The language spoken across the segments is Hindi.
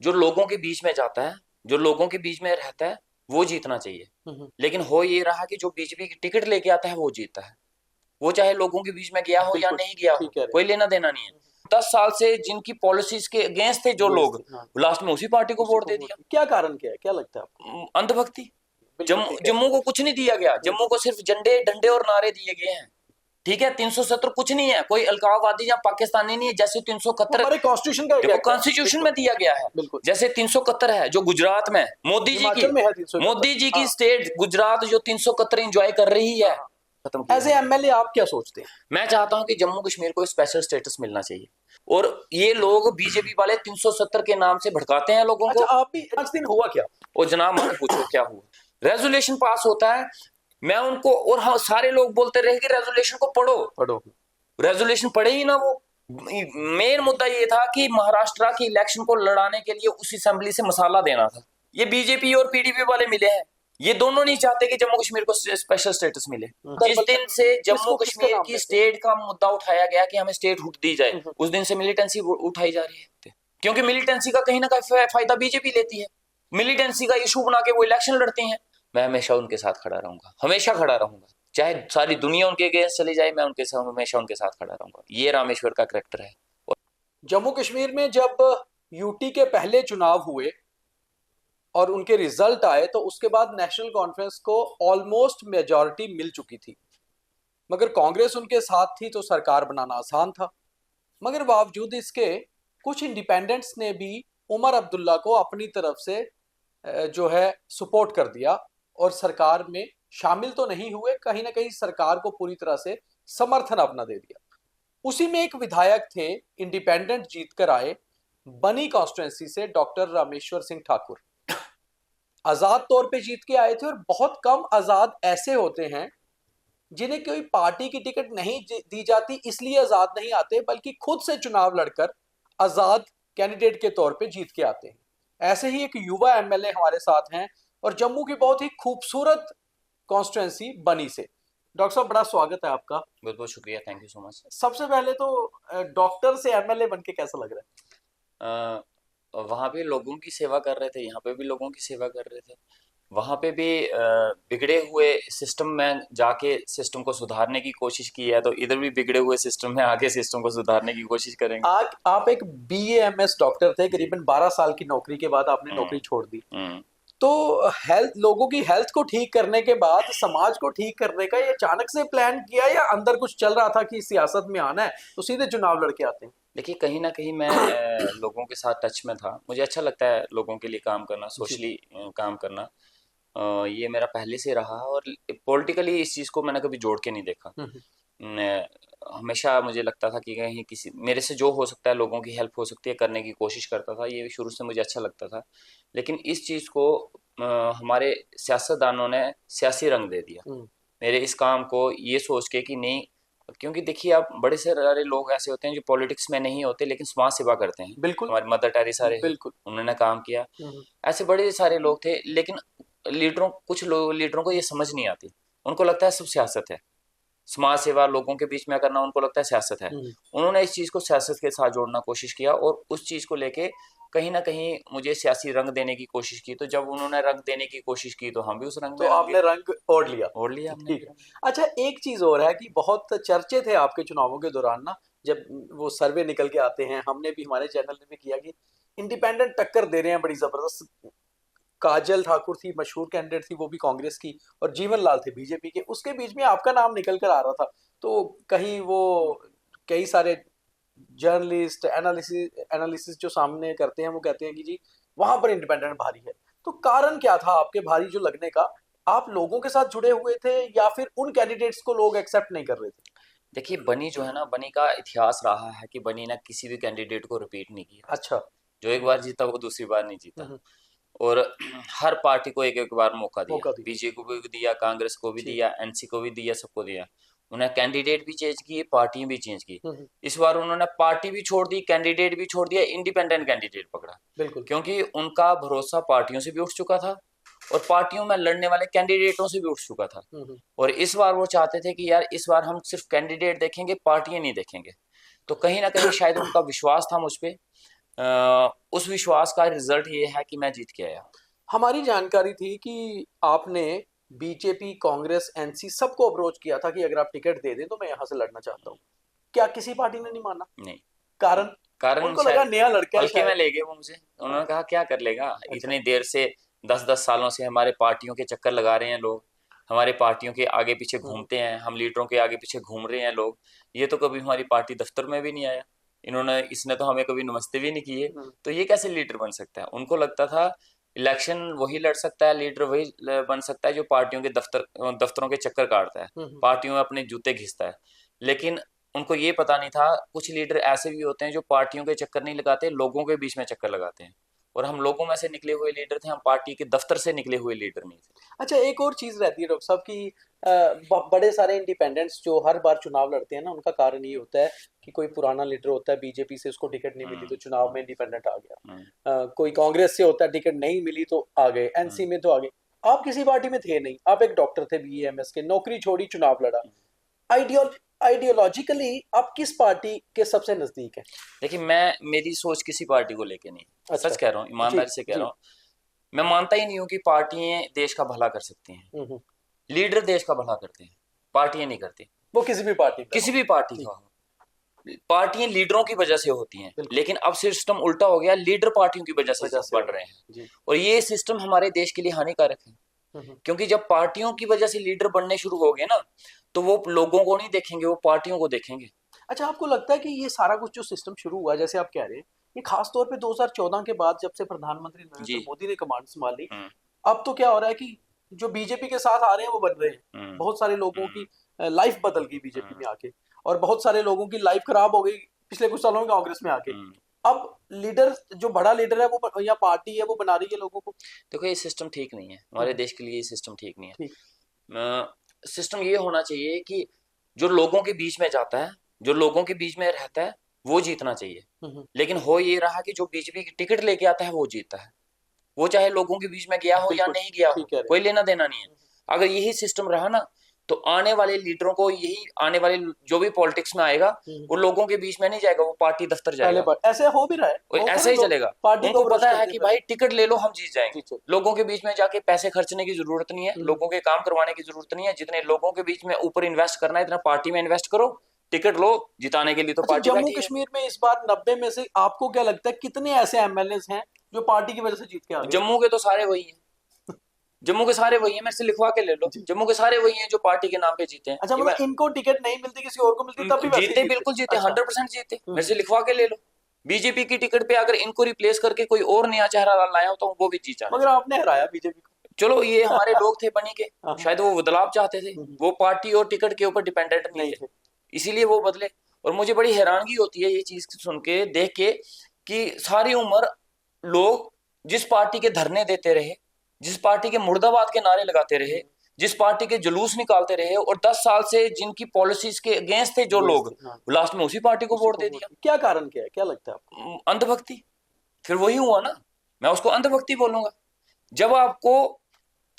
जो लोगों के बीच में जाता है, जो लोगों के बीच में रहता है, वो जीतना चाहिए। लेकिन हो ये रहा कि जो बीजेपी की टिकट लेके आता है वो जीतता है। वो चाहे लोगों के बीच में गया हो या बिल्कुल नहीं गया ठीक हो, कह रहे कोई लेना देना नहीं है। 10 साल से जिनकी पॉलिसीज के अगेंस्ट थे जो हैं। लोग, हाँ, लास्ट में उसी पार्टी को उसी वोट को दे वोट दिया। क्या कारण क्या है, क्या लगता है आपको? अंधभक्ति। बिल्कुल जम्मू ठीक कह रहे जम्मू को कुछ नहीं दिया गया, हैं। जम्मू को सिर्फ झंडे डंडे और नारे दिए गए हैं। ठीक है, 370 कुछ नहीं है, कोई अलगाववादी या पाकिस्तानी नहीं है जैसे वो 371। हमारे कॉन्स्टिट्यूशन का एक देखो एक्ट है। कॉन्स्टिट्यूशन बिल्कुल में दिया गया है। बिल्कुल। जैसे 371 है जो गुजरात में मोदी जी की, हिमाचल में है 371। मोदी जी की हाँ स्टेट गुजरात जो 371 एंजॉय कर रही हाँ है, हाँ। खत्म किया एज ए है। एमएलए आप क्या सोचते हैं? मैं चाहता हूं कि जम्मू कश्मीर को स्पेशल स्टेटस मिलना चाहिए। और ये लोग बीजेपी वाले 370 के नाम से भड़काते हैं लोगों अच्छा, को। आप भी 5 दिन हुआ क्या? और जनाब मत पूछो क्या हुआ। रेजोल्यूशन पास होता है, मैं उनको, और हाँ सारे लोग बोलते रहे कि रेजोल्यूशन को पढ़ो। पढ़ो। रेजोल्यूशन पढ़े ही ना वो। मेन मुद्दा ये था कि महाराष्ट्र की इलेक्शन को लड़ाने के लिए उस असेंबली से मसाला देना था। ये बीजेपी और पीडीपी वाले मिले हैं, ये दोनों नहीं चाहते कि जम्मू कश्मीर को स्पेशल स्टेटस मिले। जिस दिन से जम्मू किसको किसके कश्मीर नाम की लेते हैं? स्टेट का मुद्दा उठाया गया कि हमें स्टेट हुड दी जाए, हम्म, उस दिन से मिलिटेंसी उठाई जा रही है। क्योंकि मिलिटेंसी का कहीं ना कहीं फायदा बीजेपी लेती है। मिलिटेंसी का इशू बना के वो इलेक्शन लड़ते हैं। मैं हमेशा उनके साथ खड़ा रहूंगा, हमेशा खड़ा रहूंगा, चाहे सारी दुनिया उनके अगेंस्ट चली जाए, मैं उनके साथ हमेशा उनके साथ खड़ा रहूंगा। ये रामेश्वर का करेक्टर है। जम्मू कश्मीर में जब यूटी के पहले चुनाव हुए और उनके रिजल्ट आए तो उसके बाद नेशनल कॉन्फ्रेंस को ऑलमोस्ट मेजॉरिटी मिल चुकी थी, मगर कांग्रेस उनके साथ थी तो सरकार बनाना आसान था। मगर बावजूद इसके कुछ इंडिपेंडेंट्स ने भी उमर अब्दुल्ला को अपनी तरफ से जो है सपोर्ट कर दिया और सरकार में शामिल तो नहीं हुए, कहीं ना कहीं सरकार को पूरी तरह से समर्थन अपना दे दिया। उसी में एक विधायक थे, इंडिपेंडेंट जीत कर आए बनी कॉन्स्टिट्युएंसी से, डॉक्टर रामेश्वर सिंह ठाकुर। आजाद तौर पे जीत के आए थे और बहुत कम आजाद ऐसे होते हैं जिन्हें कोई पार्टी की टिकट नहीं दी जाती इसलिए आजाद नहीं आते, बल्कि खुद से चुनाव लड़कर आजाद कैंडिडेट के तौर पे जीत के आते हैं। ऐसे ही एक युवा एमएलए हमारे साथ हैं और जम्मू की बहुत ही खूबसूरत कॉन्स्टिट्युएंसी बनी से। डॉक्टर साहब, बड़ा स्वागत है आपका। बहुत बहुत शुक्रिया, थैंक यू सो मच। सबसे पहले तो डॉक्टर से एमएलए बन के कैसा लग रहा वहां पे लोगों की सेवा कर रहे थे, यहाँ पे भी लोगों की सेवा कर रहे थे। वहां पे भी बिगड़े हुए सिस्टम में जाके सिस्टम को सुधारने की कोशिश की है, तो इधर भी बिगड़े हुए सिस्टम में आके सिस्टम को सुधारने की कोशिश करेंगे। है? आप एक बीएएमएस डॉक्टर थे, करीबन 12 साल की नौकरी के बाद आपने हम्म। नौकरी छोड़ दी। हम्म। तो हेल्थ, लोगों की हेल्थ को ठीक करने के बाद समाज को ठीक करने का ये अचानक से प्लान किया या अंदर कुछ चल रहा था कि सियासत में आना है तो सीधे चुनाव लड़के आते हैं? देखिए कहीं ना कहीं मैं लोगों के साथ टच में था, मुझे अच्छा लगता है लोगों के लिए काम करना, जी। सोशली काम करना। ये मेरा पहले से रहा है, और पॉलिटिकली इस चीज़ को मैंने कभी जोड़ के नहीं देखा। हम्म। हमेशा मुझे लगता था कि कहीं किसी मेरे से जो हो सकता है, लोगों की हेल्प हो सकती है, करने की कोशिश करता था। ये शुरू से मुझे अच्छा लगता था। लेकिन इस चीज़ को हमारे सियासतदानों ने सियासी रंग दे दिया हम्म। मेरे इस काम को, ये सोच के कि नहीं। क्योंकि देखिए आप, बड़े से सारे लोग ऐसे होते हैं जो पॉलिटिक्स में नहीं होते लेकिन समाज सेवा करते हैं। बिल्कुल हमारी मदर टेरेसा रहे, बिल्कुल। उन्होंने काम किया। हम्म। ऐसे बड़े सारे लोग थे, लेकिन कुछ लोग लीडरों को ये समझ नहीं आती। उनको लगता है सब सियासत है, समाज सेवा लोगों के बीच में करना उनको लगता है सियासत है। हम्म। उन्होंने इस चीज़ को सियासत के साथ जोड़ना कोशिश किया, और उस चीज़ को लेके कहीं ना कहीं मुझे सियासी रंग देने की कोशिश की। तो जब उन्होंने रंग देने की कोशिश की तो हम भी उस रंग तो में रंगे, आपने रंग ओढ़ लिया। ओढ़ लिया हमने ठीक भी है। रंग। अच्छा, एक चीज और है कि बहुत चर्चे थे आपके चुनावों के दौरान ना, जब वो सर्वे निकल के आते हैं, हमने भी, हमारे चैनल ने भी किया कि इंडिपेंडेंट टक्कर दे रहे हैं बड़ी जबरदस्त। काजल ठाकुर थी, मशहूर कैंडिडेट थी, वो भी कांग्रेस की, और जीवन लाल थे बीजेपी के। उसके बीच में आपका नाम निकल कर आ रहा था। तो कहीं वो कई सारे जर्नलिस्ट एनालिसिस एनालिसिस जो सामने करते हैं वो कहते हैं कि जी वहां पर इंडिपेंडेंट भारी है। तो कारण क्या था आपके भारी जो लगने का? आप लोगों के साथ जुड़े हुए थे या फिर उन कैंडिडेट्स को लोग एक्सेप्ट नहीं कर रहे थे? देखिए बनी जो है ना, बनी का इतिहास रहा है कि बनी ने किसी भी कैंडिडेट को रिपीट नहीं किया। अच्छा। जो एक बार जीता वो दूसरी बार नहीं जीता। हम्म। और हर पार्टी को एक एक बार मौका दिया, मौका दिया। बीजेपी को भी दिया, कांग्रेस को भी ठीक। दिया, एनसी को भी दिया, सबको दिया। उन्हें कैंडिडेट भी चेंज किए, पार्टी भी चेंज की। हम्म। इस बार उन्होंने पार्टी भी छोड़ दी, कैंडिडेट भी छोड़ दिया, इंडिपेंडेंट कैंडिडेट पकड़ा। बिल्कुल। क्योंकि उनका भरोसा पार्टियों से भी उठ चुका था, और पार्टियों में लड़ने वाले कैंडिडेटों से भी उठ चुका था। हम्म। और इस बार वो चाहते थे कि यार इस बार हम सिर्फ कैंडिडेट देखेंगे, पार्टियां नहीं देखेंगे। तो कहीं ना कहीं शायद उनका विश्वास था मुझ पे। उस विश्वास का रिजल्ट ये है कि मैं जीत के आया। हमारी जानकारी थी कि आपने बीजेपी, कांग्रेस, एनसी सबको अप्रोच किया था कि अगर आप टिकट दे दें तो मैं यहाँ से लड़ना चाहता हूँ। क्या किसी पार्टी ने नहीं माना? नहीं, कारण? कारण उनको लगा शायद नया लड़का है हल्के में शायद। ले गए वो मुझे। उन्होंने कहा क्या कर लेगा, अच्छा। इतनी देर से 10-10 सालों से हमारे पार्टियों के चक्कर लगा रहे हैं लोग, हमारे पार्टियों के आगे पीछे घूमते हैं, हम लीडरों के आगे पीछे घूम रहे हैं लोग, ये तो कभी हमारी पार्टी दफ्तर में भी नहीं आया, इसने तो हमें कभी नमस्ते भी नहीं किए, हम्म, तो ये कैसे लीडर बन सकता है। उनको लगता था इलेक्शन वही लड़ सकता है, लीडर वही बन सकता है जो पार्टियों के दफ्तरों के चक्कर काटता है, हम्म, पार्टियों में अपने जूते घिसता है। लेकिन उनको ये पता नहीं था कुछ लीडर ऐसे भी होते हैं जो पार्टियों के चक्कर नहीं लगाते, लोगों के बीच में चक्कर लगाते हैं। और हम लोगों में से निकले हुए लीडर थे, हम पार्टी के दफ्तर से निकले हुए लीडर नहीं थे। अच्छा, एक और चीज रहती है डॉक्टर साहब कि बड़े सारे इंडिपेंडेंट्स जो हर बार चुनाव लड़ते हैं ना, उनका कारण ये होता है कि कोई पुराना लीडर होता है बीजेपी से, उसको टिकट नहीं मिली तो चुनाव में इंडिपेंडेंट आ गया। हम्म, कोई कांग्रेस से होता है, टिकट नहीं मिली तो आ गए, एनसी में तो आ गए। आप किसी पार्टी में थे नहीं, आप एक डॉक्टर थे बीएमएस के, नौकरी छोड़ी, चुनाव लड़ा। आइडियोलॉजिकली आप किस पार्टी के सबसे नजदीक हैं? देखिए मेरी सोच किसी पार्टी को लेके नहीं, अच्छा। सच कह रहा हूँ, जी। ईमानदारी से कह जी। रहा हूँ। मैं मानता ही नहीं हूँ कि पार्टियां देश का भला कर सकती हैं। हम्म। लीडर देश का भला करते हैं, पार्टियां नहीं करती। वो किसी भी पार्टी में किसी हो। भी पार्टी जी। का हो, पार्टियां लीडरों की वजह से होती हैं, बिल्कुल। लेकिन अब सिस्टम उल्टा हो गया, लीडर पार्टियों की वजह से वजह से बढ़ हो। रहे हैं। जी। और ये सिस्टम हमारे देश के लिए हानिकारक है, हम्म। क्योंकि जब पार्टियों की वजह से लीडर बनने शुरू हो गए ना, तो वो लोगों को नहीं देखेंगे, वो पार्टियों को देखेंगे। अच्छा, आपको लगता है कि ये सारा कुछ जो सिस्टम शुरू हुआ, जैसे आप कह रहे हैं, ये खास तौर पे 2014 के बाद जब से प्रधानमंत्री जी। नरेंद्र मोदी ने कमांड संभाली, हम्म, अब तो क्या हो रहा है कि जो बीजेपी के साथ आ रहे हैं वो बन रहे हैं। हम्म, बहुत सारे लोगों हम्म, की लाइफ बदल गई बीजेपी हम्म, में आके, और बहुत सारे लोगों की लाइफ खराब हो गई पिछले कुछ सालों में कांग्रेस में आके। हम्म। अब लीडर, जो बड़ा लीडर है वो या पार्टी है, वो बना रही है लोगों को। देखो ये सिस्टम ठीक नहीं है, हमारे हम्म, देश के लिए ये सिस्टम ठीक नहीं ठीक। है। सिस्टम ये होना चाहिए कि जो लोगों के बीच में जाता है, जो लोगों के बीच में रहता है, वो जीतना चाहिए। हम्म, लेकिन हो ये रहा कि जो बीजेपी की टिकट लेके आता है वो जीतता है, वो चाहे लोगों के बीच में गया हो या बिल्कुल नहीं गया ठीक हो, कह रहे कोई लेना देना नहीं है। अगर यही सिस्टम रहा ना, तो आने वाले लीडरों को, यही आने वाले जो भी पॉलिटिक्स में आएगा, हैं। वो लोगों के बीच में नहीं जाएगा, वो पार्टी दफ्तर पहले जाएगा। बार ऐसे हो भी रहा है, और बहुत ऐसा सारे ही लोग चलेगा। पार्टी को उनको अप्रोच पता है करते कि हैं भाई पहले। टिकट ले लो, हम जीत जी जाएंगे, सर। लोगों के बीच में जाके पैसे खर्चने की जरूरत नहीं है, लोगों के काम करवाने की जरूरत नहीं है, जितने लोगों के बीच में ऊपर इन्वेस्ट करना है इतना पार्टी में इन्वेस्ट करो, टिकट लो, जिताने के लिए तो अच्छा, पार्टी जम्मू बैठी है। कश्मीर में इस बार 90 में से आपको क्या लगता है कितने ऐसे एमएलए हैं जो पार्टी की वजह से जीत के आ गए? जम्मू के तो सारे वही हैं, जम्मू के सारे वही हैं, मेरे से लिखवा के ले लो, जी। जम्मू के सारे वही हैं जो पार्टी के नाम पे जीते हैं। अच्छा, ये मैं मतलब इनको टिकट नहीं मिलती, किसी और को मिलती, तब भी वैसे ही जीते, जीतते? बिल्कुल जीते, अच्छा। 100% जीते, मेरे से लिखवा के ले लो। बीजेपी की टिकट पे अगर इनको रिप्लेस करके कोई और नया चेहरा लाया हो तो वो भी जीत जाना मगर चाहिए। आपने हराया बीजेपी को। चलो ये हमारे लोग थे बनी के, हाँ। शायद वो बदलाव चाहते थे, हम्म, वो पार्टी और टिकट के ऊपर डिपेंडेंट नहीं नहीं थे, थे। इसीलिए वो बदले। और मुझे बड़ी हैरानगी होती है ये चीज सुन के, देख के, कि सारी उम्र लोग जिस पार्टी के धरने देते रहे, जिस पार्टी के मुर्दाबाद के नारे लगाते रहे, जिस पार्टी के जुलूस निकालते रहे, और 10 साल से जिनकी पॉलिसीज के अगेंस्ट थे जो लोग, हाँ। लास्ट में उसी पार्टी को उसी वोट को दे वोट दिया। क्या कारण क्या है, क्या लगता है आपको? अंधभक्ति, फिर वही हुआ ना, मैं उसको अंधभक्ति बोलूंगा। जब आपको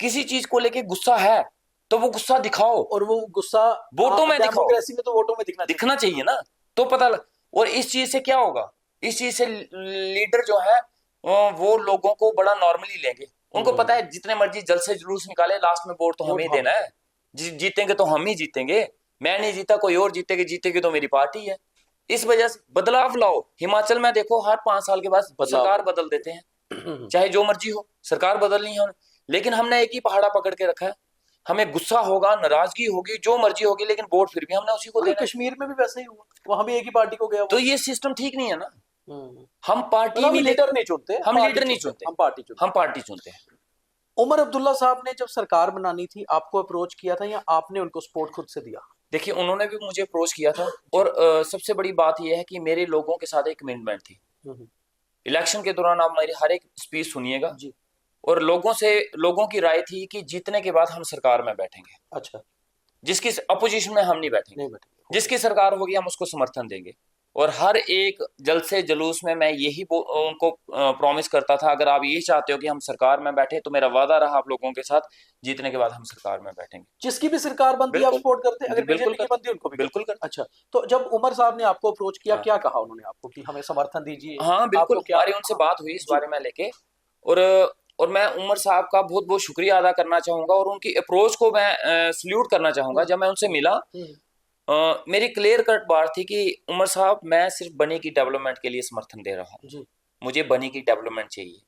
किसी चीज को लेके गुस्सा है तो वो गुस्सा दिखाओ, और वो गुस्सा वोटों में दिखाओ, डेमोक्रेसी में तो वोटों में दिखना चाहिए ना, तो पता लग। और इस चीज से क्या होगा, इस चीज से लीडर जो है वो लोगों को बड़ा नॉर्मली लेंगे, उनको पता है जितने मर्जी जल्द से जुलूस निकाले, लास्ट में वोट तो हमें ही देना है, जीतेंगे तो हम ही जीतेंगे, मैं नहीं जीता कोई और जीतेगी, जीतेगी तो मेरी पार्टी है। इस वजह से बदलाव लाओ। हिमाचल में देखो हर 5 साल के बाद सरकार बदल देते हैं, चाहे जो मर्जी हो, सरकार बदलनी है, लेकिन हमने एक ही पहाड़ा पकड़ के रखा है। हमें गुस्सा होगा, नाराजगी होगी, जो मर्जी होगी, लेकिन वोट फिर भी हमने उसी को देना है। कश्मीर में भी वैसे ही हुआ, वहां भी एक ही पार्टी को गया तो वो। ये सिस्टम ठीक नहीं है ना। हम्म। हम पार्टी मतलब भी लीडर नहीं चुनते, हम पार्टी लीडर नहीं चुनते, चुनते, हम पार्टी चुनते। हम पार्टी चुनते हैं। उमर अब्दुल्ला साहब ने जब सरकार बनानी थी, आपको अप्रोच किया था या आपने उनको सपोर्ट खुद से दिया? देखिए उन्होंने भी मुझे अप्रोच किया था, और सबसे बड़ी बात यह है कि मेरे लोगों के साथ एक कमिटमेंट थी। हम्म, इलेक्शन के दौरान आप मेरी हर एक स्पीच सुनिएगा, जी। और लोगों की राय थी कि जीतने के बाद हम सरकार में बैठेंगे, अच्छा। जिसकी अपोजिशन में हम नहीं बैठेंगे, नहीं बैठे। जिसकी सरकार होगी हम उसको समर्थन देंगे। और हर एक जलसे जुलूस में मैं यही उनको प्रॉमिस करता था, अगर आप ये चाहते हो कि हम सरकार में बैठे तो मेरा वादा रहा आप लोगों के साथ, जीतने के बाद हम सरकार में बैठेंगे। जिसकी भी सरकार बनती है आप बिल्कुल सपोर्ट करते हैं, अगर बिल्कुल बीजेपी की बनती है उनको भी बिल्कुल करते हैं? करते। अच्छा, तो जब उमर साहब ने आपको अप्रोच किया, हाँ क्या कहा उन्होंने आपको कि हमें समर्थन दीजिए? हाँ बिल्कुल, आपको क्या हमारी उनसे हाँ, बात हुई इस जी बारे में लेके। और और मैं उमर साहब का बहुत बहुत शुक्रिया अदा करना चाहूंगा और उनकी अप्रोच को मैं सल्यूट करना चाहूंगा। जब मैं उनसे मिला, हम्म, मेरी क्लियर कट बात थी कि उमर साहब, मैं सिर्फ बनी की डेवलपमेंट के लिए समर्थन दे रहा हूँ, जी मुझे बनी की डेवलपमेंट चाहिए।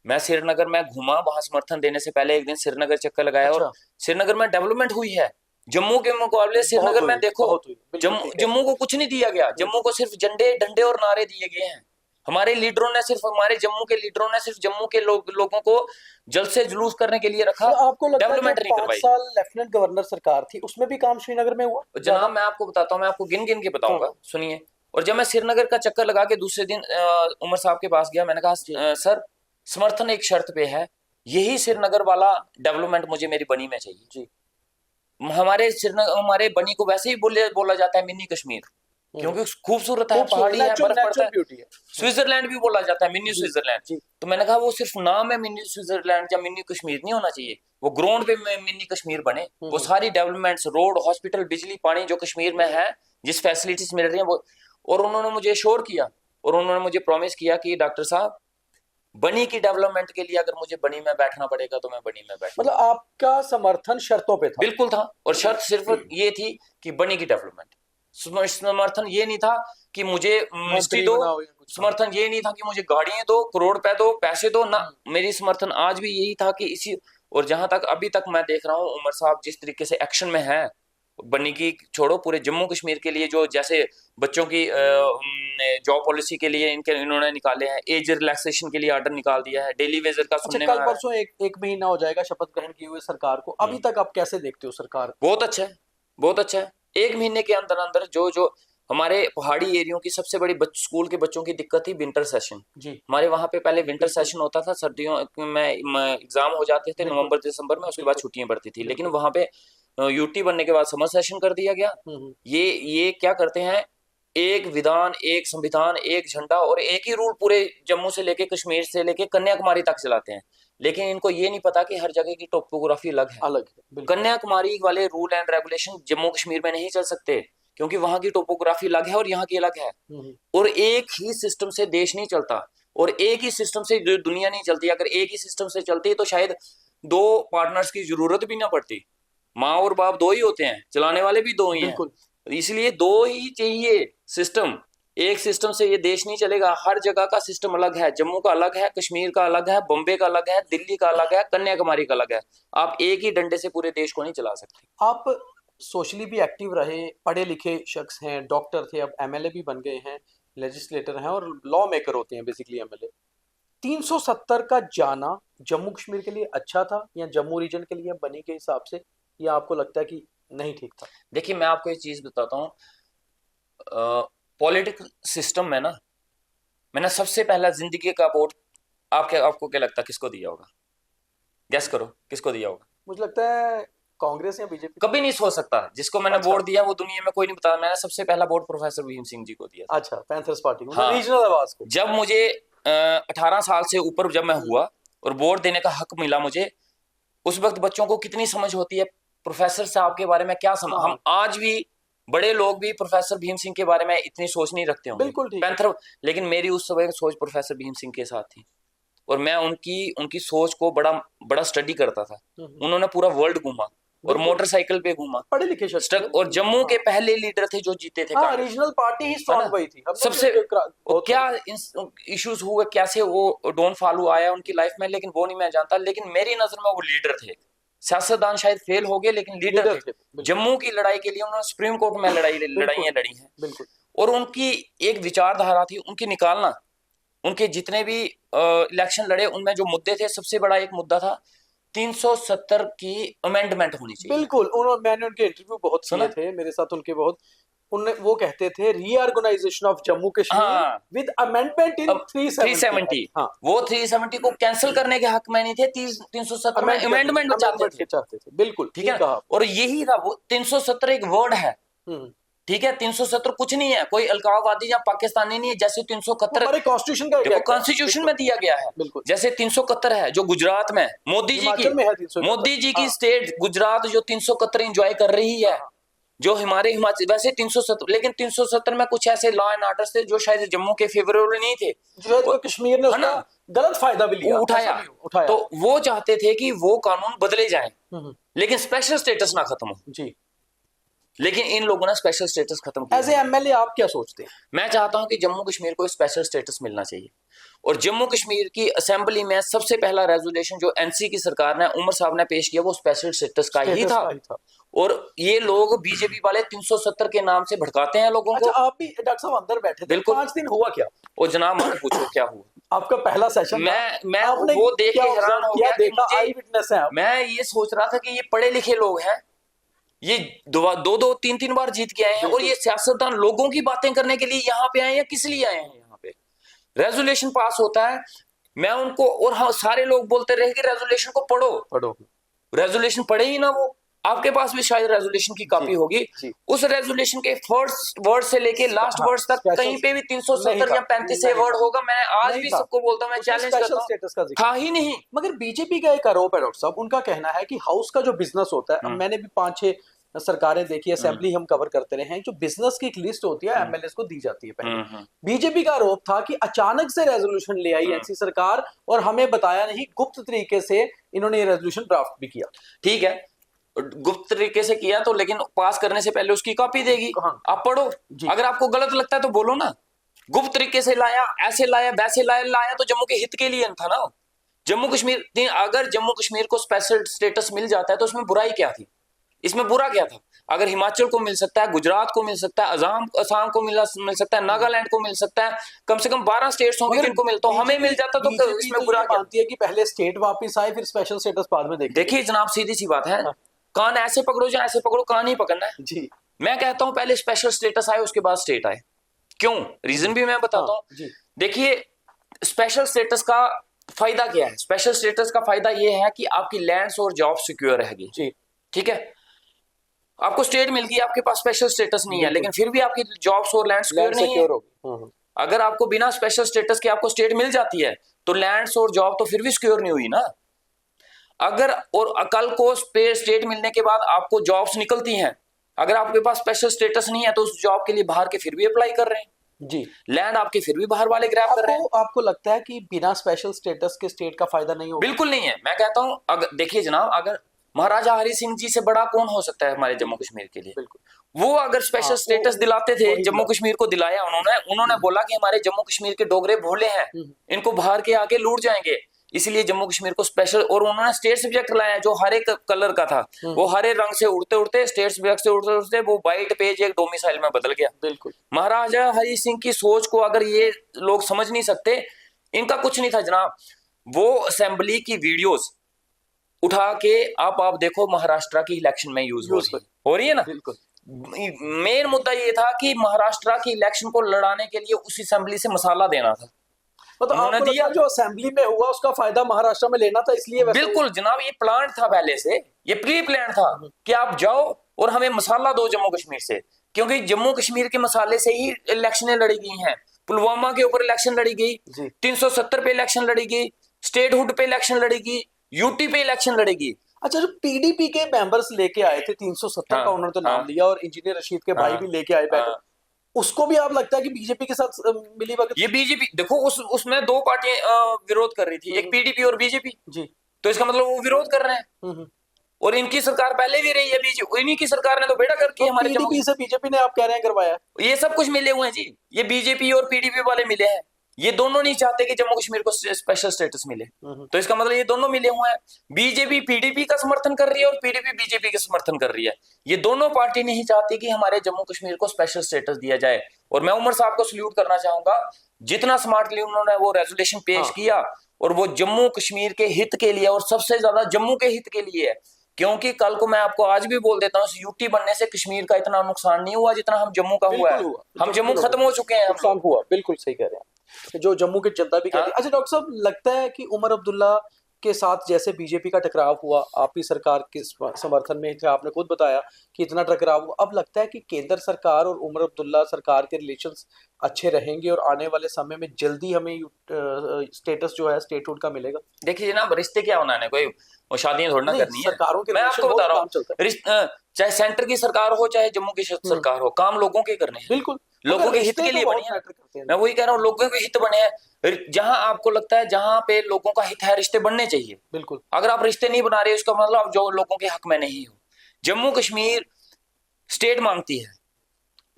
मैं श्रीनगर में घूमा, वहां समर्थन देने से पहले एक दिन श्रीनगर चक्कर लगाया, और अच्छा, श्रीनगर में डेवलपमेंट हुई है। जम्मू के मुकाबले श्रीनगर में देखो, बहुत हुई, बिल्कुल ठीक है। जम्मू को कुछ नहीं दिया गया, जम्मू को सिर्फ झंडे डंडे और नारे दिए गए हैं। हमारे लीडरों ने सिर्फ, हमारे जम्मू के लीडरों ने सिर्फ जम्मू के लोगों को जल से जुलूस करने के लिए रखा, तो आपको लगता है डेवलपमेंट जो नहीं 5 करवाई। साल लेफ्टिनेंट गवर्नर सरकार थी उसमें भी काम श्रीनगर में हुआ जनाब ज्यादा? मैं आपको बताता हूँ, मैं आपको गिन गिन के बताऊंगा, हाँ, सुनिए। और जब मैं श्रीनगर का चक्कर लगा के दूसरे दिन उमर साहब के पास गया, मैंने कहा जी सर, समर्थन एक शर्त पे है, यही श्रीनगर वाला डेवलपमेंट मुझे मेरी बनी में चाहिए। जी, हमारे श्रीनगर, हमारे बनी को वैसे ही बोला जाता है मिनी कश्मीर, क्योंकि खूबसूरत है, पहाड़ी है, बर्फ पड़ता नेचुरल है। ब्यूटी है। स्विट्जरलैंड भी बोला जाता है, मिनी जी स्विट्जरलैंड। जी, तो मैंने कहा वो सिर्फ नाम है मिनी स्विट्जरलैंड या मिनी कश्मीर नहीं होना चाहिए, वो ग्राउंड पे मिनी कश्मीर बने। वो सारी डेवलपमेंट्स, रोड, हॉस्पिटल, बिजली, पानी जो कश्मीर में है, जिस फैसिलिटीज मिल रही है वो। और उन्होंने मुझे श्योर किया और उन्होंने मुझे प्रॉमिस किया कि डॉक्टर साहब, बनी की डेवलपमेंट के लिए अगर मुझे बनी में बैठना पड़ेगा तो मैं बनी में बैठूंगा। मतलब आपका समर्थन शर्तों पे था? बिल्कुल था, और शर्त सिर्फ ये थी कि बनी की डेवलपमेंट। समर्थन ये नहीं था कि मुझे मिनिस्ट्री मंत्री दो, बनाओ या कुछ? हाँ, समर्थन ये नहीं था कि मुझे गाड़ियां दो, करोड़ रुपए दो, पैसे दो ना। हम्म, मेरी समर्थन आज भी यही था कि इसी, और जहां तक अभी तक मैं देख रहा हूँ उमर साहब जिस तरीके से एक्शन में है, बनी की छोड़ो, पूरे जम्मू कश्मीर के लिए, जो जैसे बच्चों की जॉब पॉलिसी के लिए इन्होंने निकाले हैं, एज रिलैक्सेशन के लिए ऑर्डर निकाल दिया है, डेली वेजर का अच्छा, सुनने में कल आ रहा है। परसों एक महीना हो जाएगा शपथ ग्रहण किए हुए सरकार को, अभी तक आप कैसे देखते हो सरकार को? बहुत अच्छा है, बहुत अच्छा है। एक महीने के अंदर अंदर जो जो हमारे पहाड़ी एरियो की सबसे बड़ी स्कूल के बच्चों की दिक्कत थी विंटर सेशन। जी हमारे वहां पे पहले विंटर बिल्कुल सेशन होता था, सर्दियों में एग्जाम हो जाते थे बिल्कुल नवंबर दिसंबर में, उसके बाद बिल्कुल छुट्टियां पड़ती थी। लेकिन बिल्कुल। वहां पे यूटी बनने के बाद समर सेशन कर दिया गया। हम्म, ये क्या करते हैं, एक विधान, एक संविधान, एक झंडा और एक ही रूल पूरे जम्मू से लेके, कश्मीर से लेके कन्याकुमारी तक चलाते हैं। लेकिन इनको ये नहीं पता कि हर जगह की टोपोग्राफी अलग है। अलग है बिल्कुल। कन्याकुमारी वाले rule and regulation Jammu Kashmir में नहीं चल सकते, क्योंकि वहां की टोपोग्राफी अलग है और यहाँ की अलग है। हम्म, और एक ही सिस्टम से देश नहीं चलता, और एक ही सिस्टम से दुनिया नहीं चलती। अगर एक ही सिस्टम से चलती तो शायद दो पार्टनर्स की जरूरत भी ना पड़ती। माँ और बाप दो ही होते हैं, चलाने वाले भी दो ही हैं, बिल्कुल इसलिए दो ही चाहिए सिस्टम। एक सिस्टम से ये देश नहीं चलेगा, हर जगह का सिस्टम अलग है। जम्मू का अलग है, कश्मीर का अलग है, बॉम्बे का अलग है, दिल्ली का अलग है, कन्याकुमारी का अलग है। आप एक ही डंडे से पूरे देश को नहीं चला सकते। आप सोशली भी एक्टिव रहे, पढ़े लिखे शख्स हैं, डॉक्टर थे, अब एमएलए भी बन गए हैं, लेजिस्लेटर हैं और लॉ मेकर होते हैं बेसिकली एमएलए। 370 का जाना जम्मू कश्मीर के लिए अच्छा था या जम्मू रीजन के लिए बनी के हिसाब से, या आपको लगता है कि नहीं ठीक था? देखिए मैं आपको एक चीज बताता हूँ, पॉलिटिकल सिस्टम में ना, मैंने सबसे पहला जिंदगी का वोट, आपको क्या लगता है किसको दिया होगा? गैस करो किसको दिया होगा? मुझे लगता है कांग्रेस या बीजेपी। कभी नहीं सोच सकता, जिसको मैंने अच्छा वोट दिया वो दुनिया में कोई नहीं बता। मैंने सबसे पहला वोट प्रोफेसर भीम सिंह जी को दिया था। अच्छा, पैंथर्स पार्टी को, हाँ, रीजनल आवाज को। जब मुझे 18 साल से ऊपर जब मैं हुआ और वोट देने का हक मिला मुझे, उस वक्त बच्चों को कितनी समझ होती है प्रोफेसर साहब के बारे में, क्या समझ। हाँ हम आज भी, बड़े लोग भी प्रोफेसर भीम सिंह के बारे में इतनी सोच नहीं रखते होंगे, बिल्कुल ठीक है। पैंथर। लेकिन मेरी उस समय सोच प्रोफेसर भीम सिंह के साथ थी, और मैं उनकी उनकी सोच को बड़ा बड़ा स्टडी करता था। उन्होंने पूरा वर्ल्ड घूमा और बिल्कुल। मोटरसाइकिल पे घूमा, पढ़े लिखे शख्स थे। और जम्मू के पहले लीडर थे जो जीते थे हाँ, कांग्रेस। रीजनल पार्टी ही है ना? स्ट्रांग वही थी। हमने सबसे भी बहुत क्या इश्यूज हुए, कैसे वो डोन फॉलो आया उनकी लाइफ में, लेकिन वो नहीं मैं जानता। लेकिन मेरी नजर में वो लीडर थे। सियासतदान शायद फेल हो गए, लेकिन लीडर थे। बिल्कुल जम्मू की लड़ाई के लिए उन्होंने सुप्रीम कोर्ट में लड़ाइयाँ लड़ी हैं, बिल्कुल। और उनकी एक विचारधारा थी, उनकी निकालना। उनके जितने भी इलेक्शन लड़े उनमें जो मुद्दे थे, सबसे बड़ा एक मुद्दा था 370 की अमेंडमेंट होनी चाहिए। बिल्कुल, मैंने उनके इंटरव्यू बहुत सुना? किए थे, मेरे साथ उनके बहुत। उनने वो कहते थे रीऑर्गेनाइजेशन ऑफ जम्मू कश्मीर हाँ, विद अमेंडमेंट इन अब 370, हाँ, वो 370 को कैंसिल करने के हक में नहीं थे, 370 में अमेंडमेंट चाहते थे। चाहते थे। बिल्कुल ठीक है ठीक कहा। और यही था वो 370 एक वर्ड है, हम्म, ठीक है, 370 कुछ नहीं है, कोई अलगाववादी या पाकिस्तानी नहीं है। जैसे 371 हमारे कॉन्स्टिट्यूशन का देखो कॉन्स्टिट्यूशन में दिया गया है, बिल्कुल। जैसे 371 है जो गुजरात में मोदी जी हिमाचल में है 371। मोदी जी की हाँ। स्टेट गुजरात जो 371 एंजॉय कर रही है, जो हमारे हिमाचल वैसे 370, लेकिन 370 में कुछ ऐसे लॉ एंड ऑर्डर थे जो शायद जम्मू के फेवरेबल नहीं थे, जो कश्मीर ने उसका गलत फायदा भी लिया, उठाया। तो वो चाहते थे कि वो कानून बदले जाएं, लेकिन स्पेशल स्टेटस ना खत्म हो जी। लेकिन इन लोगों ने स्पेशल स्टेटस खत्म किया। एज ए एमएलए आप क्या सोचते हैं? मैं चाहता हूं कि जम्मू कश्मीर को स्पेशल स्टेटस मिलना चाहिए, और जम्मू कश्मीर की असेंबली में सबसे पहला रेजोल्यूशन जो एनसी की सरकार ने, उमर साहब ने पेश किया, वो स्पेशल स्टेटस का ही था। और ये लोग बीजेपी वाले 370 के नाम से भड़काते हैं लोगों को। आप भी डॉक्टर साहब अंदर बैठे थे, बिल्कुल। 5 दिन हुआ क्या? और जनाब मत पूछो क्या हुआ, आपका पहला सेशन मैं वो देख के हैरान हो गया कि आई विटनेस है आप। मैं ये सोच रहा था कि ये पढ़े लिखे लोग हैं, ये दो 3 बार जीत के आए हैं, और ये सियासतदान लोगों की बातें करने के लिए यहाँ पे आए हैं, किस लिए आए हैं यहाँ पे? रेजोल्यूशन पास होता है, मैं उनको, और हाँ सारे लोग बोलते रहे कि रेजोल्यूशन को पढ़ो, रेजोल्यूशन पढ़े ही ना। वो आपके पास भी शायद रेजोल्यूशन की कॉपी होगी, उस रेजोल्यूशन के फर्स्ट वर्ड से लेके लास्ट वर्ड तक कहीं पे भी 370 या 35 वर्ड होगा। मैं आज भी सबको बोलता हूं, मैं चैलेंज करता हूं, था ही नहीं। मगर बीजेपी का एक आरोप है डॉक्टर साहब, उनका कहना है कि हाउस का जो बिजनेस होता है, मैंने भी 5-6 सरकारें देखी, असेंबली हम कवर करते रहे हैं, जो बिजनेस की एक लिस्ट होती है एमएलए को दी जाती है पहले। बीजेपी का आरोप था कि अचानक से रेजोल्यूशन ले आई एनसी सरकार और हमें बताया नहीं, गुप्त तरीके से इन्होंने ये रेजोल्यूशन ड्राफ्ट भी किया। ठीक है, गुप्त तरीके से किया तो, लेकिन पास करने से पहले उसकी कॉपी देगी, आप पढ़ो। अगर आपको गलत लगता है तो बोलो ना, गुप्त तरीके से लाया, ऐसे लाया, वैसे लाया तो जम्मू के हित के लिए था ना। जम्मू कश्मीर, अगर जम्मू कश्मीर को स्पेशल स्टेटस मिल जाता है तो उसमें बुराई क्या थी, इसमें बुरा क्या था? अगर हिमाचल को मिल सकता है, गुजरात को मिल सकता है, असम को मिल सकता है, नागालैंड को मिल सकता है, कम से कम 12 स्टेट्स होंगे जिनको मिलता, तो हमें मिल जाता, तो इसमें बुरा क्या? मानती है कि पहले स्टेट वापस आए, फिर स्पेशल स्टेटस बाद में देखिए जनाब, सीधी सी बात है, कान ऐसे पकड़ो या ऐसे पकड़ो, कान ही पकड़ना है जी। मैं कहता हूं पहले स्पेशल स्टेटस आए, उसके बाद स्टेट आए। क्यों? रीजन भी मैं बताता हूं। देखिए स्पेशल स्टेटस का फायदा क्या है? स्पेशल स्टेटस का फायदा यह है कि आपकी लैंड्स और जॉब सिक्योर रहेगी जी। ठीक है, आपको स्टेट मिल गई, आपके पास स्पेशल स्टेटस नहीं है, लेकिन फिर भी आपकी जॉब्स और लैंड सिक्योर नहीं है। अगर आपको बिना स्पेशल स्टेटस के आपको स्टेट मिल जाती है तो लैंड्स और जॉब तो फिर भी सिक्योर नहीं हुई ना। अगर और कल को स्टेट मिलने के बाद आपको जॉब्स निकलती हैं, अगर आपके पास स्पेशल स्टेटस नहीं है तो उस जॉब के लिए बाहर के फिर भी अप्लाई कर रहे हैं जी। लैंड आपके फिर भी बाहर वाले ग्रैब कर रहे हैं। आपको लगता है कि बिना स्पेशल स्टेटस के स्टेट का फायदा नहीं होगा? बिल्कुल नहीं है। मैं कहता हूं, अगर देखिए जनाब, अगर महाराजा हरि सिंह जी से बड़ा कौन हो सकता है हमारे जम्मू कश्मीर के लिए? बिल्कुल। वो अगर स्पेशल स्टेटस दिलाते थे, जम्मू कश्मीर को दिलाया उन्होंने बोला कि हमारे जम्मू कश्मीर के डोगरे भोले हैं, इनको बाहर के आके लूट जाएंगे, इसलिए जम्मू कश्मीर को स्पेशल, और उन्होंने स्टेट सब्जेक्ट लाया जो हरे कलर का था, वो हरे रंग से उड़ते उड़ते स्टेट सब्जेक्ट से उड़ते उड़ते वो व्हाइट पेज एक डोमिसाइल में बदल गया। बिल्कुल। महाराजा हरि सिंह की सोच को अगर ये लोग समझ नहीं सकते, इनका कुछ नहीं था जनाब। वो असेंबली की वीडियोस उठा के आप देखो, महाराष्ट्र की इलेक्शन में यूज हो रही है ना। बिल्कुल। मेन मुद्दा ये था कि महाराष्ट्र की इलेक्शन को लड़ाने के लिए उस असेंबली से मसाला देना था, तो उन्होंने दिया। जो असेंबली में हुआ उसका फायदा महाराष्ट्र में लेना था, इसलिए बिल्कुल जनाब, ये प्लान था पहले से, ये प्री प्लान था कि आप जाओ और हमें मसाला दो जम्मू कश्मीर से, क्योंकि जम्मू कश्मीर के मसाले से ही इलेक्शनें लड़ी गई हैं। पुलवामा के ऊपर इलेक्शन लड़ी गई, 370 पे इलेक्शन लड़ी गई, स्टेटहुड पे इलेक्शन लड़ी गई, यूटी पे इलेक्शन लड़ेगी। अच्छा, जो पीडीपी के मेंबर्स लेके आए थे 370 का उन्होंने तो नाम लिया, और इंजीनियर रशीद के भाई भी लेके आए बैठे, उसको भी आप लगता है कि बीजेपी के साथ मिली भगत? ये बीजेपी देखो, उसमें दो पार्टियां विरोध कर रही थी, एक पीडीपी और बीजेपी जी। तो इसका मतलब वो विरोध कर रहे हैं, और इनकी सरकार पहले भी रही है, बीजेपी इन्हीं की सरकार ने तो बेड़ा करके हमारे पीडीपी से बीजेपी ने आप कह रहे हैं करवाया, ये सब कुछ मिले हुए हैं जी। ये बीजेपी और पीडीपी वाले मिले हैं, ये दोनों नहीं चाहते कि जम्मू कश्मीर को स्पेशल स्टेटस मिले, तो इसका मतलब ये दोनों मिले हुए हैं। बीजेपी पीडीपी का समर्थन कर रही है और पीडीपी बीजेपी का समर्थन कर रही है। ये दोनों पार्टी नहीं चाहती कि हमारे जम्मू कश्मीर को स्पेशल स्टेटस दिया जाए। और मैं उमर साहब को सल्यूट करना चाहूंगा, जितना स्मार्टली उन्होंने वो रेजोल्यूशन पेश किया, और वो जम्मू कश्मीर के हित के लिए, और सबसे ज्यादा जम्मू के हित के लिए है। क्योंकि कल को मैं आपको आज भी बोल देता हूँ, यूटी बनने से कश्मीर का इतना नुकसान नहीं हुआ जितना हम जम्मू का हुआ है। हम जम्मू खत्म हो चुके हैं, नुकसान हुआ। बिल्कुल सही कह रहे हैं, जो जम्मू की जनता भी कहती है। अच्छा डॉक्टर साहब, लगता है कि उमर अब्दुल्ला के साथ जैसे बीजेपी का टकराव हुआ, आप भी सरकार के समर्थन में थे, आपने खुद बताया कि इतना टकराव हुआ, अब लगता है कि केंद्र सरकार और उमर अब्दुल्ला सरकार के रिलेशंस अच्छे रहेंगे और आने वाले समय में जल्दी हमें स्टेटस जो है स्टेटहुड का मिलेगा? देखिए जनाब, रिश्ते क्या बनाने, कोई वो शादियां थोड़ी ना नहीं, करनी है। सरकारों के मैं रिलेशन आपको बता रहा काम चलता हूँ, चाहे सेंटर की सरकार हो चाहे जम्मू की सरकार हो, काम लोगों के करने हैं, बिल्कुल, लोगों मगर के हित रिश्ते के तो लिए बहुत बनी है। मैटर करते हैं। मैं वही कह रहा हूँ, लोगों के हित बने हैं। जहां आपको लगता है जहां पे लोगों का हित है, रिश्ते बनने चाहिए। बिल्कुल, अगर आप रिश्ते नहीं बना रहे, उसका मतलब आप जो लोगों के हक में नहीं हो। जम्मू कश्मीर स्टेट मांगती है,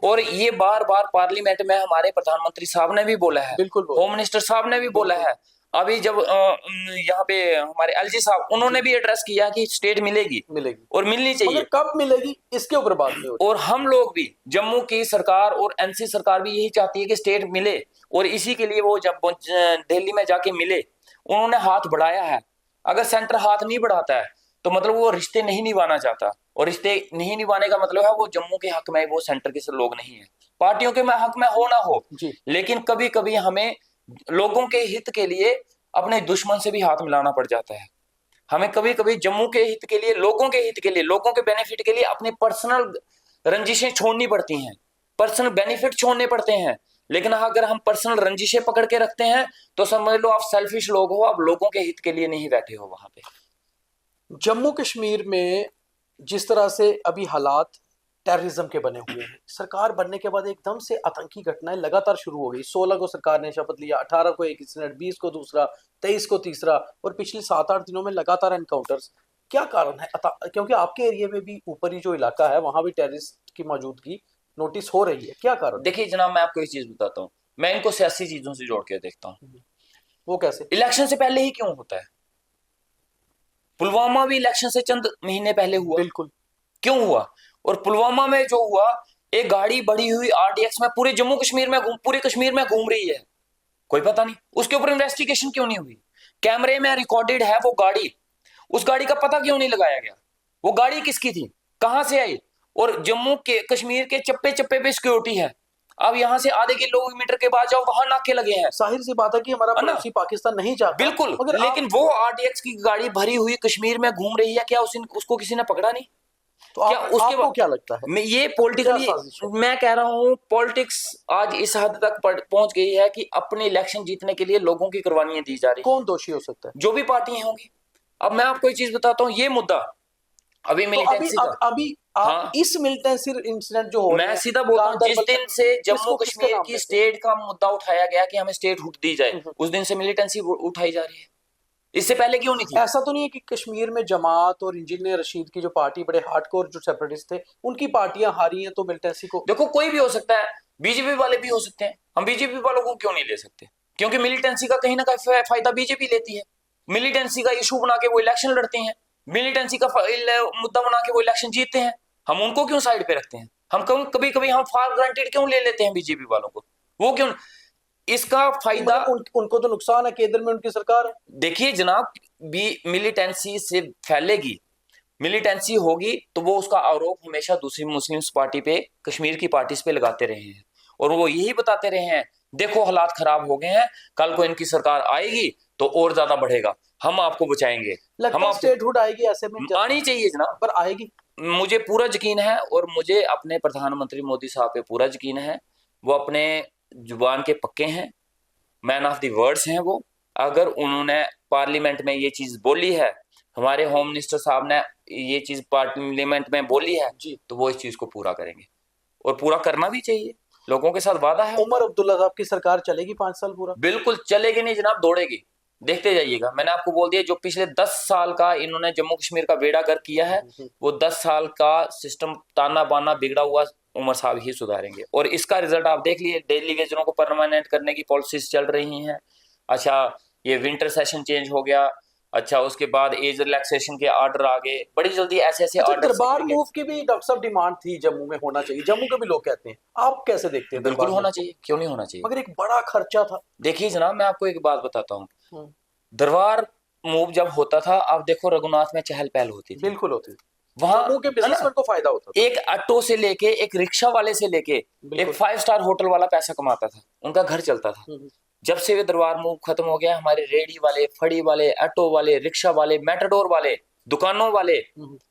और ये बार बार पार्लियामेंट में हमारे प्रधानमंत्री साहब ने भी बोला है, बिल्कुल होम मिनिस्टर साहब ने भी बोला है। अभी जब यहाँ पे हमारे एलजी साहब, उन्होंने भी एड्रेस किया कि स्टेट मिलेगी मिलेगी और मिलनी चाहिए। मगर कब मिलेगी इसके ऊपर बात नहीं होती। और हम लोग भी, जम्मू की सरकार और एनसी सरकार भी यही चाहती है कि स्टेट मिले, और इसी के लिए वो जब दिल्ली में जाके मिले, उन्होंने हाथ बढ़ाया है। अगर सेंटर हाथ नहीं बढ़ाता है तो मतलब वो रिश्ते नहीं निभाना चाहता, और रिश्ते नहीं निभाने का मतलब है वो जम्मू के हक में, वो सेंटर के लोग नहीं है। पार्टियों के हक में हो ना हो, जी, लेकिन कभी कभी हमें लोगों के हित के लिए अपने दुश्मन से भी हाथ मिलाना पड़ जाता है। हमें कभी कभी जम्मू के हित के लिए, लोगों के हित के लिए, लोगों के बेनिफिट के लिए अपने पर्सनल रंजिशें छोड़नी पड़ती हैं, पर्सनल बेनिफिट छोड़ने पड़ते हैं। लेकिन अगर हम पर्सनल रंजिशें पकड़ के रखते हैं तो समझ लो आप सेल्फिश लोग हो, आप लोगों के हित के लिए नहीं बैठे हो वहां पे। जम्मू कश्मीर में जिस तरह से अभी हालात टेररिज्म के बने हुए हैं, सरकार बनने के बाद एकदम से आतंकी घटनाएं लगातार शुरू हो गई। 16 को सरकार ने शपथ लिया, 18 को एक इंसिडेंट, 20 को दूसरा, 23 को तीसरा, और पिछले 7-8 दिनों में लगातार एनकाउंटर्स। क्या कारण है? क्योंकि आपके एरिया में भी ऊपरी जो इलाका है वहां भी टेररिस्ट की मौजूदगी नोटिस हो रही है, क्या कारण? देखिए जनाब, मैं आपको एक चीज बताता हूँ, मैं इनको सियासी चीजों से जोड़ के देखता हूँ। वो कैसे? इलेक्शन से पहले ही क्यों होता है? पुलवामा भी इलेक्शन से चंद महीने पहले हुआ। बिल्कुल, क्यों हुआ? और पुलवामा में जो हुआ, एक गाड़ी बढ़ी हुई आरडीएक्स में पूरे जम्मू कश्मीर में पूरे कश्मीर में घूम रही है, कोई पता नहीं, उसके ऊपर इन्वेस्टिगेशन क्यों नहीं हुई? कैमरे में रिकॉर्डेड है वो गाड़ी, उस गाड़ी का पता क्यों नहीं लगाया गया? वो गाड़ी किसकी थी, कहां से आई? और जम्मू के कश्मीर के चप्पे चप्पे पे सिक्योरिटी है। अब यहां से आधे किलोमीटर के बाद जाओ, वहां नाके लगे हैं। जाहिर सी बात है कि हमारा है ना? पड़ोसी पाकिस्तान नहीं चाहता, बिल्कुल, मगर लेकिन वो आरडीएक्स की गाड़ी भरी हुई कश्मीर में घूम रही है, क्या उसको किसी ने पकड़ा नहीं? तो क्या उसके आपको क्या लगता है? मैं ये क्या पॉलिटिकली, साजिश है? मैं कह रहा हूं पॉलिटिक्स आज इस हद तक पहुंच गई है कि अपने इलेक्शन जीतने के लिए लोगों की कुर्बानियां दी जा रही है। कौन दोषी हो सकता है? जो भी पार्टियां होंगी। अब मैं आपको एक चीज बताता हूँ, ये मुद्दा अभी तो मिलिटेंसी का, अभी आप हाँ, इस मिलिटेंसी इंसिडेंट जो हो रहे मैं हैं, सीधा बोलता हूँ, जिस दिन से जम्मू किसको किसके कश्मीर नाम की पे? स्टेट का मुद्दा उठाया गया कि हमें स्टेट हुट दी जाए, उस दिन से मिलिटेंसी उठाई जा रही है। इससे पहले क्यों नहीं थी? ऐसा तो नहीं है कि कश्मीर में जमात और इंजीनियर रशीद की जो पार्टी, बड़े हार्डकोर जो सेपरेटिस्ट थे, उनकी पार्टियां हारी हैं तो मिलिटेंसी को? देखो, कोई भी हो सकता है, बीजेपी वाले भी हो सकते हैं, हम बीजेपी वालों को क्यों नहीं ले सकते? क्योंकि मिलिटेंसी का कहीं ना कहीं फायदा बीजेपी लेती है। मिलिटेंसी का इशू बना के वो इलेक्शन लड़ते हैं, मिलिटेंसी का मुद्दा बना के वो इलेक्शन जीतते हैं। हम उनको क्यों साइड पे रखते हैं? हम कभी कभी हम फॉर ग्रांटेड क्यों ले लेते हैं बीजेपी वालों को? वो क्यों? इसका फायदा उनको तो नुकसान है, केंद्र में उनकी सरकार है। देखिए जनाब, मिलिटेंसी से फैलेगी, मिलिटेंसी होगी तो वो उसका आरोप हमेशा दूसरी मुस्लिम पार्टी पे, कश्मीर की पार्टी पे लगाते रहे हैं, और वो यही बताते रहे हैं देखो हालात खराब हो गए हैं, कल को इनकी सरकार आएगी तो और ज्यादा बढ़ेगा, हम आपको बचाएंगे। हम स्टेटहुड आएगी ऐसे में? आनी चाहिए जनाब, पर आएगी? मुझे पूरा यकीन है, और मुझे अपने प्रधानमंत्री मोदी साहब पे पूरा यकीन है। वो अपने जुबान के पक्के हैं, मैन ऑफ द वर्ड्स हैं वो। अगर उन्होंने पार्लियामेंट में ये चीज बोली है, हमारे होम मिनिस्टर साहब ने ये चीज पार्लियामेंट में बोली है जी, तो वो इस चीज को पूरा करेंगे, और पूरा करना भी चाहिए, लोगों के साथ वादा है। उमर अब्दुल्ला साहब की सरकार चलेगी 5 साल पूरा? बिल्कुल चलेगी नहीं जनाब, दौड़ेगी, देखते जाइएगा। मैंने आपको बोल दिया, जो पिछले 10 साल का इन्होंने जम्मू कश्मीर का बेड़ा गर्क किया है, वो 10 साल का सिस्टम ताना बाना बिगड़ा हुआ उमर साहब ही सुधारेंगे, और इसका रिजल्ट आप देख लिए, डेली वेजरों को परमानेंट करने की पॉलिसीज चल रही हैं। अच्छा, ये विंटर सेशन चेंज हो गया, अच्छा उसके बाद एज रिलैक्सेशन के ऑर्डर आ गए, बड़ी जल्दी ऐसे ऐसे ऑर्डर। दरबार मूव की भी डॉक्टर साहब डिमांड थी, जम्मू में होना चाहिए, जम्मू के भी लोग कहते हैं, आप कैसे देखते हैं? बिल्कुल होना चाहिए, क्यों नहीं होना चाहिए, मगर एक बड़ा खर्चा था। देखिए जनाब, मैं आपको एक बात बताता हूँ, दरबार मूव जब होता था, आप देखो रघुनाथ में चहल पहल होती थी, बिल्कुल होती थी, वहां के बिजनेसमैन को फायदा होता था। एक ऑटो से लेके, एक रिक्शा वाले से लेके, एक 5 स्टार होटल वाला पैसा कमाता था, उनका घर चलता था। जब से वे दरबार मूव खत्म हो गया, हमारे रेडी वाले, फड़ी वाले, ऑटो वाले, रिक्शा वाले, मेटाडोर वाले, दुकानों वाले,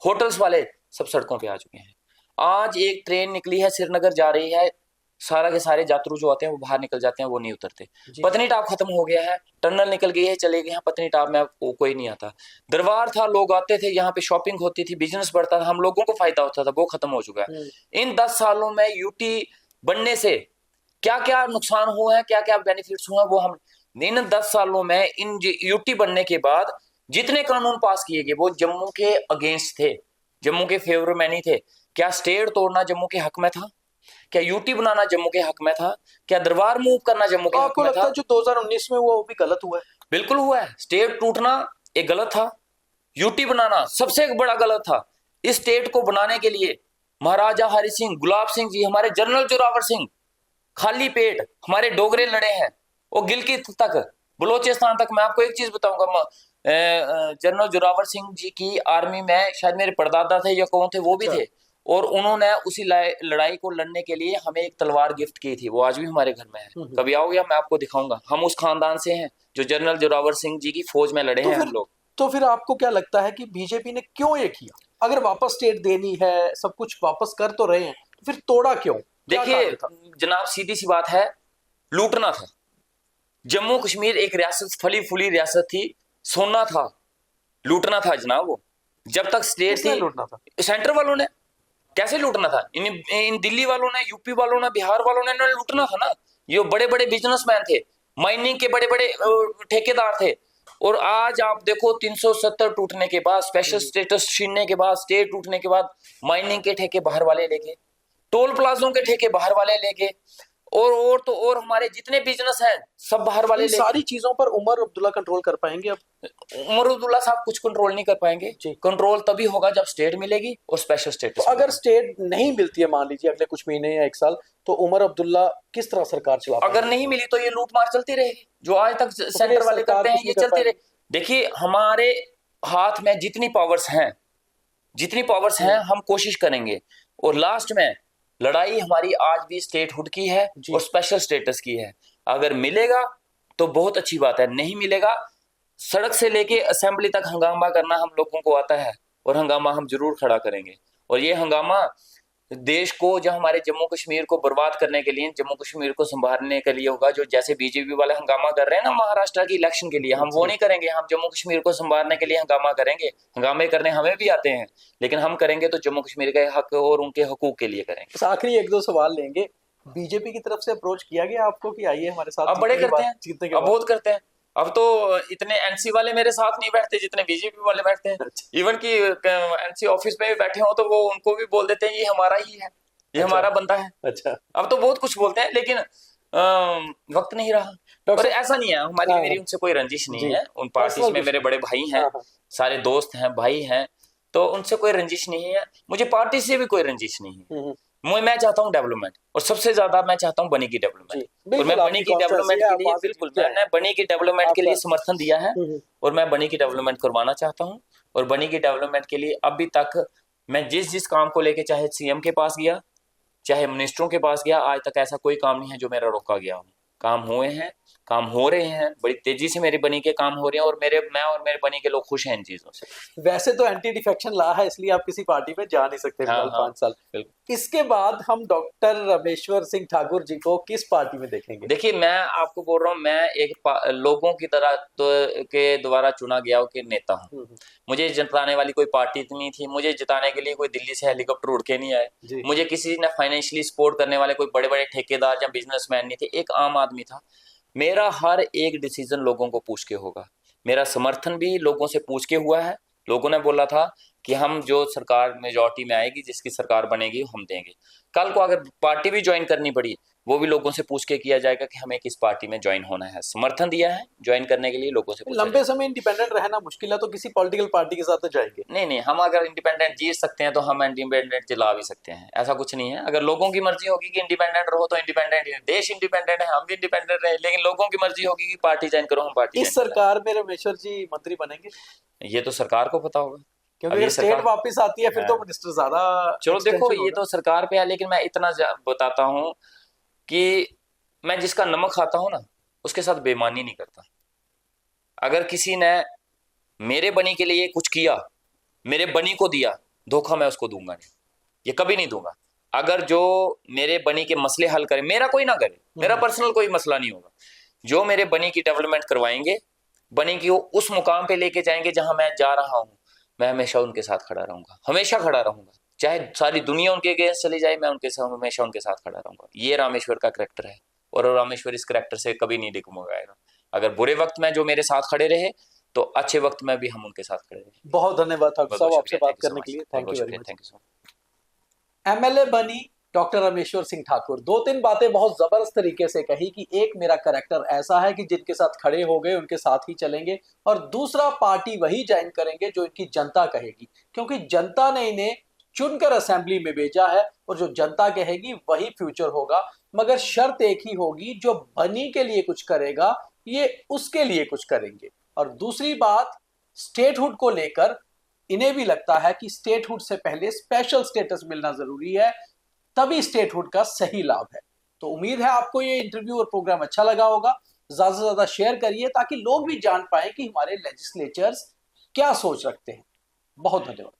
होटल्स वाले सब सड़कों पे आ चुके हैं। आज एक ट्रेन निकली है, श्रीनगर जा रही है, सारा के सारे यात्रु जो आते हैं वो बाहर निकल जाते हैं, वो नहीं उतरते। पत्नीटाप खत्म हो गया है, टनल निकल गई है, चले गए हैं पत्नीटाप में, कोई नहीं आता। दरबार था, लोग आते थे, यहाँ पे शॉपिंग होती थी, बिजनेस बढ़ता था, हम लोगों को फायदा होता था, वो खत्म हो चुका है। इन 10 सालों में यूटी बनने से क्या क्या नुकसान हुए हैं, क्या क्या बेनिफिट्स हुए हैं, वो हम इन 10 सालों में, इन यूटी बनने के बाद जितने कानून पास किए गए वो जम्मू के अगेंस्ट थे, जम्मू के फेवर में नहीं थे। क्या स्टेट तोड़ना जम्मू के हक में था? क्या यूटी बनाना जम्मू के हक में था? क्या दरबार मूव करना जम्मू के हक आपको में लगता था? है जो 2019 में हुआ वो भी गलत हुआ है? बिल्कुल हुआ है। स्टेट टूटना एक गलत था, यूटी बनाना सबसे बड़ा गलत था। इस स्टेट को बनाने के लिए महाराजा हरि सिंह, गुलाब सिंह जी, हमारे जनरल जोरावर सिंह खाली पेट हमारे डोगरे लड़े हैं, और गिलगित तक, बलोचिस्तान तक। मैं आपको एक चीज बताऊंगा, जनरल जोरावर सिंह जी की आर्मी में शायद मेरे परदादा थे या कौन थे, वो भी थे, और उन्होंने उसी लड़ाई को लड़ने के लिए हमें एक तलवार गिफ्ट की थी, वो आज भी हमारे घर में है। कभी आओगे मैं आपको दिखाऊंगा, हम उस खानदान से हैं जो जनरल जोरावर सिंह जी की फौज में लड़े हैं हम लोग। तो फिर आपको क्या लगता है कि बीजेपी ने क्यों ये किया? अगर वापस स्टेट देनी है, सब कुछ वापस कर तो रहे हैं, तो फिर तोड़ा क्यों? देखिए जनाब, सीधी सी बात है, लूटना था। जम्मू कश्मीर एक रियासत, फली फूली रियासत थी, सोना था, लूटना था जनाब। वो जब तक स्टेट थी, लूटना था सेंटर वालों ने। कैसे लूटना था? इन दिल्ली वालों ने, यूपी वालों ने, बिहार वालों ने लूटना था ना। ये बड़े बड़े बिजनेसमैन थे, माइनिंग के बड़े बड़े ठेकेदार थे। और आज आप देखो 370 टूटने के बाद, स्पेशल स्टेटस छीनने के बाद, स्टेट टूटने के बाद, माइनिंग के ठेके बाहर वाले लेके, टोल प्लाजों के ठेके बाहर वाले लेके, और हमारे जितने बिजनेस हैं सब बाहर वाले लेके। सारी चीजों पर उमर अब्दुल्ला कंट्रोल कर पाएंगे अब? उमर अब्दुल्ला साहब कुछ कंट्रोल नहीं कर पाएंगे। कंट्रोल तभी होगा जब स्टेट मिलेगी और स्पेशल स्टेटस। तो अगर स्टेट नहीं मिलती है, मान लीजिए अगले कुछ महीने या 1 साल, तो उमर अब्दुल्ला किस तरह सरकार चला पाएंगे? अगर नहीं मिली तो ये लूट मार चलती रहेगी, जो आज तक सेंटर वाले करते हैं, ये चलती रहे। देखिए हमारे हाथ में जितनी पावर्स हैं, हम कोशिश करेंगे। और लास्ट में लड़ाई हमारी आज भी स्टेटहुड की है और स्पेशल स्टेटस की है। अगर मिलेगा तो बहुत अच्छी बात है, नहीं मिलेगा, सड़क से लेके असेंबली तक हंगामा करना हम लोगों को आता है, और हंगामा हम जरूर खड़ा करेंगे। और ये हंगामा देश को, जो हमारे जम्मू कश्मीर को बर्बाद करने के लिए, जम्मू कश्मीर को संभालने के लिए होगा। जो जैसे बीजेपी वाले हंगामा कर रहे हैं ना महाराष्ट्र की इलेक्शन के लिए, हम वो नहीं करेंगे। हम जम्मू कश्मीर को संभालने के लिए हंगामा करेंगे। हंगामे करने हमें भी आते हैं, लेकिन हम करेंगे तो जम्मू कश्मीर के हक और उनके हकूक के लिए करेंगे। आखिरी 1-2 सवाल लेंगे। बीजेपी की तरफ से अप्रोच किया गया आपको कि आइए हमारे साथ? अब बड़े करते हैं, अब बहुत करते हैं। अब तो इतने एनसी वाले मेरे साथ नहीं बैठते जितने बीजेपी वाले बैठते हैं। इवन की एनसी ऑफिस में भी बैठे हो तो वो उनको भी बोल देते हैं ये हमारा ही है, ये हमारा बंदा है। अच्छा, अब तो बहुत कुछ बोलते हैं, लेकिन वक्त नहीं रहा। और ऐसा नहीं है, हमारी मेरी उनसे कोई रंजिश नहीं है। उन पार्टीज में मेरे बड़े भाई हैं, सारे दोस्त हैं, भाई हैं, तो उनसे कोई रंजिश नहीं है। मुझे पार्टी से भी कोई रंजिश नहीं है। मैं चाहता हूँ डेवलपमेंट, और सबसे ज्यादा मैं चाहता हूँ बनी की डेवलपमेंट। और मैं बनी की डेवलपमेंट के लिए, बिल्कुल मैंने बनी की डेवलपमेंट के लिए समर्थन दिया है, और मैं बनी की डेवलपमेंट करवाना चाहता हूँ। और बनी की डेवलपमेंट के लिए अभी तक मैं जिस काम को लेके, चाहे सीएम के पास गया, चाहे मिनिस्टरों के पास गया, आज तक ऐसा कोई काम नहीं है जो मेरा रोका गया हो। काम हुए हैं, काम हो रहे हैं, बड़ी तेजी से मेरे बनी के काम हो रहे हैं, और मैं और मेरे बनी के लोग खुश हैं इन चीजों से। वैसे तो एंटी डिफेक्शन ला है, इसलिए आप किसी पार्टी में जा नहीं सकते 5 साल। इसके बाद हम डॉक्टर रामेश्वर सिंह ठाकुर जी को किस पार्टी में देखेंगे? देखिए मैं आपको बोल रहा हूँ, मैं एक लोगों की तरह के द्वारा चुना गया हो के नेता हूँ। मुझे जिताने वाली कोई पार्टी नहीं थी, मुझे जिताने के लिए कोई दिल्ली से हेलीकॉप्टर उड़ के नहीं आए, मुझे किसी ने फाइनेंशियली सपोर्ट करने वाले कोई बड़े बड़े ठेकेदार या बिजनेसमैन नहीं थे। एक आम आदमी था। मेरा हर एक डिसीजन लोगों को पूछ के होगा। मेरा समर्थन भी लोगों से पूछ के हुआ है। लोगों ने बोला था कि हम जो सरकार मेजॉरिटी में आएगी, जिसकी सरकार बनेगी हम देंगे। कल को अगर पार्टी भी ज्वाइन करनी पड़ी, वो भी लोगों से पूछ के किया जाएगा कि हमें किस पार्टी में ज्वाइन होना है। समर्थन दिया है ज्वाइन करने के लिए, लोगों से लंबे समय इंडिपेंडेंट रहना मुश्किल है, तो किसी पॉलिटिकल पार्टी के साथ तो जाएंगे? नहीं, हम अगर इंडिपेंडेंट जीत सकते हैं तो हम इंडिपेंडेंट चला भी सकते हैं, ऐसा कुछ नहीं है। अगर लोगों की मर्जी होगी कि इंडिपेंडेंट रहो तो इंडिपेंडेंट, देश इंडिपेंडेंट है, हम भी इंडिपेंडेंट रहे, लेकिन लोगों की मर्जी होगी कि पार्टी ज्वाइन करो, हम पार्टी। इस सरकार में रामेश्वर जी मंत्री बनेंगे? ये तो सरकार को पता होगा, क्योंकि स्टेट वापस आती है फिर तो मिनिस्टर ज्यादा। चलो देखो, ये तो सरकार पे है, लेकिन मैं इतना बताता हूँ कि मैं जिसका नमक खाता हूँ ना, उसके साथ बेईमानी नहीं करता। अगर किसी ने मेरे बनी के लिए कुछ किया, मेरे बनी को दिया धोखा, मैं उसको दूंगा नहीं, ये कभी नहीं दूंगा। अगर जो मेरे बनी के मसले हल करे, मेरा कोई ना करे, मेरा पर्सनल कोई मसला नहीं होगा, जो मेरे बनी की डेवलपमेंट करवाएंगे, बनी की वो उस मुकाम पे लेके जाएंगे जहां मैं जा रहा हूं, मैं हमेशा उनके साथ खड़ा रहूंगा, हमेशा खड़ा रहूंगा। चाहे सारी दुनिया उनके अगेंस्ट चली जाए, मैं उनके साथ हमेशा उनके साथ खड़ा रहूंगा। ये रामेश्वर का करैक्टर है, और रामेश्वर इस करैक्टर से कभी नहीं डगमगाएगा। अगर बुरे वक्त में जो मेरे साथ खड़े रहे, तो अच्छे वक्त में भी हम उनके साथ खड़े रहे। बहुत धन्यवाद ठाकुर साहब आपसे बात करने के लिए। Thank thank you you very much. Thank you so much. MLA बनी डॉक्टर रामेश्वर सिंह ठाकुर, दो तीन बातें बहुत जबरदस्त तरीके से कही कि एक, मेरा करैक्टर ऐसा है कि जिनके साथ खड़े हो गए उनके साथ ही चलेंगे, और दूसरा, पार्टी वही ज्वाइन करेंगे जो इनकी जनता कहेगी, क्योंकि जनता ने इन्हें चुनकर असेंबली में भेजा है, और जो जनता कहेगी वही फ्यूचर होगा। मगर शर्त एक ही होगी, जो बनी के लिए कुछ करेगा ये उसके लिए कुछ करेंगे। और दूसरी बात, स्टेटहुड को लेकर इन्हें भी लगता है कि स्टेटहुड से पहले स्पेशल स्टेटस मिलना जरूरी है, तभी स्टेटहुड का सही लाभ है। तो उम्मीद है आपको ये इंटरव्यू और प्रोग्राम अच्छा लगा होगा। ज्यादा से ज्यादा शेयर करिए ताकि लोग भी जान पाए कि हमारे लेजिस्लेचर्स क्या सोच रखते हैं। बहुत धन्यवाद।